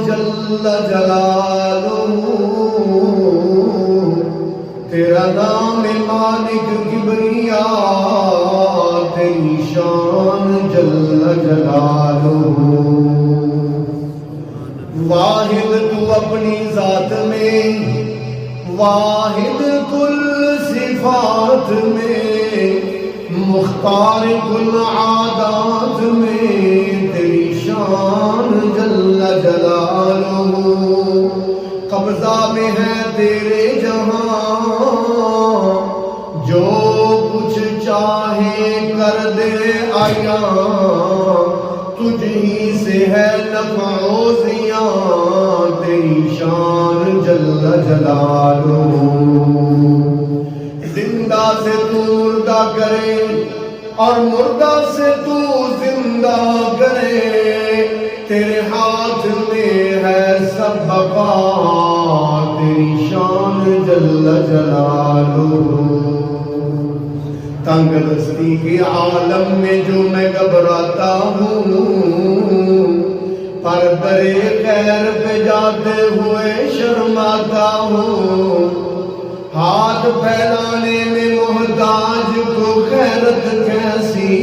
جل جلالہ، تیرا نام مالک کبریاء، تیری شان جل جلالہ۔ واحد تو اپنی ذات میں، واحد کل صفات میں، مختار کل عادات میں، تیری شان جل جلالہ۔ قبضہ میں ہے تیرے جہاں، جو کچھ چاہے کر دے عیاں، تجھ ہی سے ہے نفع و زیاں، تیری شان جل جلالہ۔ زندہ سے تو مردہ کرے اور مردہ سے تو زندہ کرے، تیرے ہاتھ میں ہے سب بقا، تیری شان جل جلالہ۔ تنگ دستی کے عالم میں جو میں گھبراتا ہوں، پر برے خیر پہ جاتے ہوئے شرماتا ہوں، ہاتھ پھیلانے میں محتاج کو خیرت کیسی